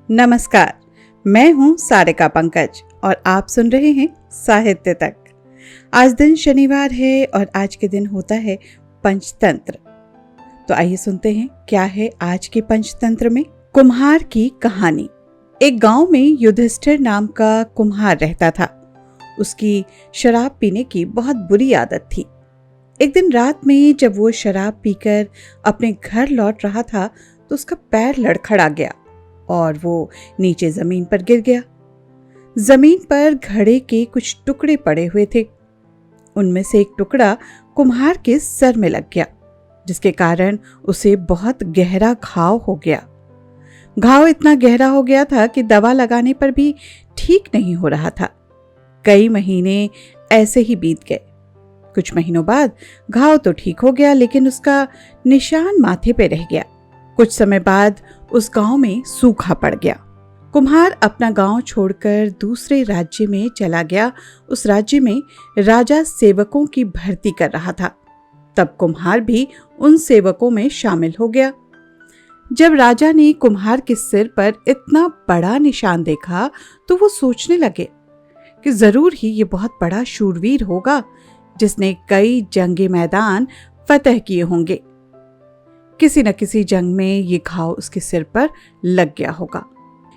नमस्कार, मैं हूं सारिका पंकज और आप सुन रहे हैं साहित्य तक। आज दिन शनिवार है और आज के दिन होता है पंचतंत्र। तो आइए सुनते हैं क्या है आज के पंचतंत्र में। कुम्हार की कहानी। एक गांव में युधिष्ठिर नाम का कुम्हार रहता था। उसकी शराब पीने की बहुत बुरी आदत थी। एक दिन रात में जब वो शराब पीकर अपने घर लौट रहा था तो उसका पैर लड़खड़ा गया और वो नीचे जमीन पर गिर गया। जमीन पर घड़े के कुछ टुकड़े पड़े हुए थे। उनमें से एक टुकड़ा कुम्हार के सर में लग गया, जिसके कारण उसे बहुत गहरा घाव हो गया। घाव इतना गहरा हो गया था कि दवा लगाने पर भी ठीक नहीं हो रहा था। कई महीने ऐसे ही बीत गए। कुछ महीनों बाद घाव तो ठीक हो गया, लेकिन उसका निशान माथे पे रह गया। कुछ समय बाद उस गांव में सूखा पड़ गया। कुम्हार अपना गांव छोड़कर दूसरे राज्य में चला गया। उस राज्य में राजा सेवकों की भर्ती कर रहा था। तब कुम्हार भी उन सेवकों में शामिल हो गया। जब राजा ने कुम्हार के सिर पर इतना बड़ा निशान देखा तो वो सोचने लगे कि जरूर ही ये बहुत बड़ा शूरवीर होगा, जिसने कई जंगे मैदान फतह किए होंगे। किसी न किसी जंग में ये घाव उसके सिर पर लग गया होगा।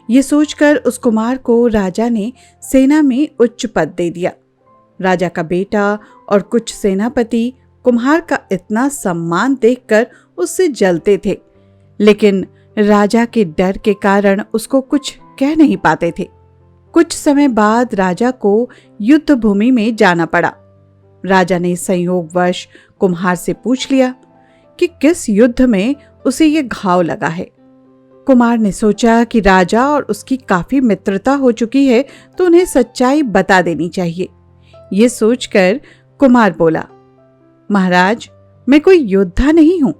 ये सोचकर उस कुम्हार को राजा ने सेना में उच्च पद दे दिया। राजा का बेटा और कुछ सेनापति कुम्हार का इतना सम्मान देखकर उससे जलते थे, लेकिन राजा के डर के कारण उसको कुछ कह नहीं पाते थे। कुछ समय बाद राजा को युद्ध भूमि में जाना पड़ा। राजा ने संयोगवश कुम्हार से पूछ लिया कि किस युद्ध में उसे ये घाव लगा है। कुम्हार ने सोचा कि राजा और उसकी काफी मित्रता हो चुकी है तो उन्हें सच्चाई बता देनी चाहिए। ये सोचकर कुम्हार बोला, महाराज, मैं कोई योद्धा नहीं हूं।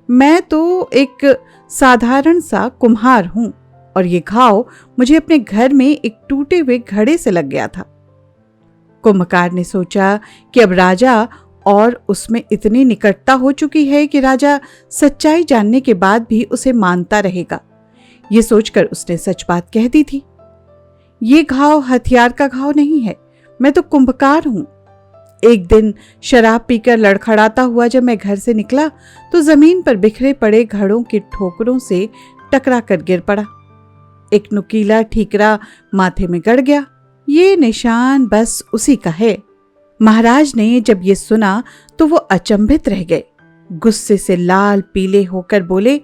मैं तो एक साधारण सा कुम्हार हूं और ये घाव मुझे अपने घर में एक टूटे हुए घड़े से लग गया था। कुम्भकार ने सोचा कि अब राजा और उसमें इतनी निकटता हो चुकी है कि राजा सच्चाई जानने के बाद भी उसे मानता रहेगा। ये सोचकर उसने सच बात कह दी थी। ये घाव हथियार का घाव नहीं है, मैं तो कुंभकार हूं। एक दिन शराब पीकर लड़खड़ाता हुआ जब मैं घर से निकला तो जमीन पर बिखरे पड़े घड़ों के ठोकरों से टकरा कर गिर पड़ा। एक नुकीला ठीकरा माथे में गड़ गया। ये निशान बस उसी का है। महाराज ने जब ये सुना तो वो अचंभित रह गए। गुस्से से लाल पीले होकर बोले,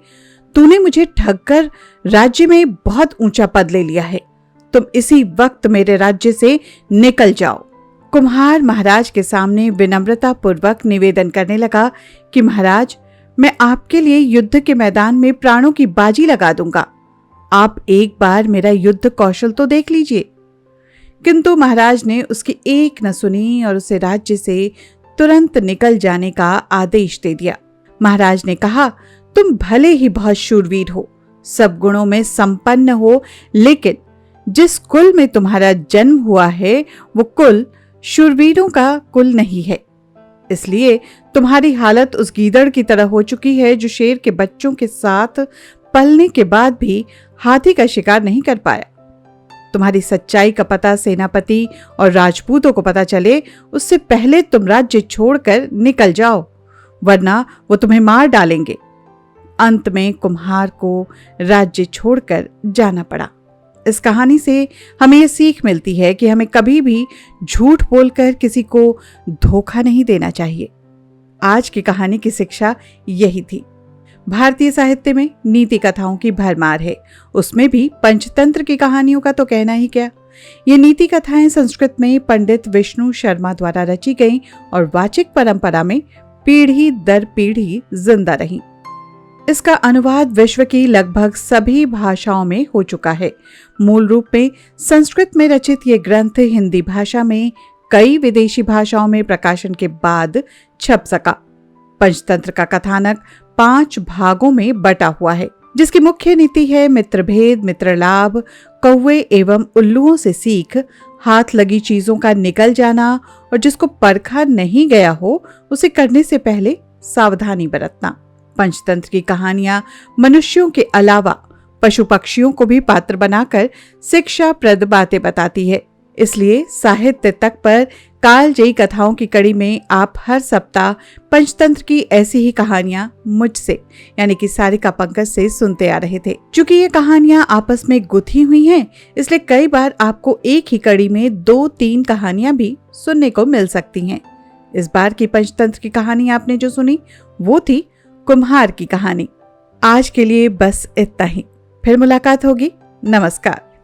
तूने मुझे ठगकर राज्य में बहुत ऊंचा पद ले लिया है। तुम इसी वक्त मेरे राज्य से निकल जाओ। कुम्हार महाराज के सामने विनम्रता पूर्वक निवेदन करने लगा कि महाराज, मैं आपके लिए युद्ध के मैदान में प्राणों की बाजी लगा दूंगा। आप एक बार मेरा युद्ध कौशल तो देख लीजिए। किंतु महाराज ने उसकी एक न सुनी और उसे राज्य से तुरंत निकल जाने का आदेश दे दिया। महाराज ने कहा, तुम भले ही बहुत शूरवीर हो, सब गुणों में संपन्न हो, लेकिन जिस कुल में तुम्हारा जन्म हुआ है वो कुल शूरवीरों का कुल नहीं है। इसलिए तुम्हारी हालत उस गीदड़ की तरह हो चुकी है जो शेर के बच्चों के साथ पलने के बाद भी हाथी का शिकार नहीं कर पाया। तुम्हारी सच्चाई का पता सेनापति और राजपूतों को पता चले उससे पहले तुम राज्य छोड़कर निकल जाओ, वरना वो तुम्हें मार डालेंगे। अंत में कुम्हार को राज्य छोड़कर जाना पड़ा। इस कहानी से हमें ये सीख मिलती है कि हमें कभी भी झूठ बोलकर किसी को धोखा नहीं देना चाहिए। आज की कहानी की शिक्षा यही थी। भारतीय साहित्य में नीति कथाओं की भरमार है, उसमें भी पंचतंत्र की कहानियों का तो कहना ही क्या। ये नीति कथाएं संस्कृत में पंडित विष्णु शर्मा द्वारा रची गईं और वाचिक परंपरा में पीढ़ी दर पीढ़ी जिंदा रहीं। इसका अनुवाद विश्व की लगभग सभी भाषाओं में हो चुका है। मूल रूप में संस्कृत में रचित ये ग्रंथ हिंदी भाषा में कई विदेशी भाषाओं में प्रकाशन के बाद छप सका। पंचतंत्र का कथानक 5 भागों में बटा हुआ है, जिसकी मुख्य नीति है मित्रभेद, मित्रलाभ, कौवे एवं उल्लुओं से सीख, हाथ लगी चीजों का निकल जाना और जिसको परखा नहीं गया हो उसे करने से पहले सावधानी बरतना। पंचतंत्र की कहानियां मनुष्यों के अलावा पशु पक्षियों को भी पात्र बनाकर शिक्षाप्रद बातें बताती है। इसलिए साहित्य तक पर कालजयी कथाओं की कड़ी में आप हर सप्ताह पंचतंत्र की ऐसी ही कहानियां मुझसे यानी कि सारिका पंकज से सुनते आ रहे थे। चूंकि ये कहानियां आपस में गुथी हुई हैं, इसलिए कई बार आपको एक ही कड़ी में 2-3 कहानियां भी सुनने को मिल सकती हैं। इस बार की पंचतंत्र की कहानी आपने जो सुनी वो थी कुम्हार की कहानी। आज के लिए बस इतना ही, फिर मुलाकात होगी। नमस्कार।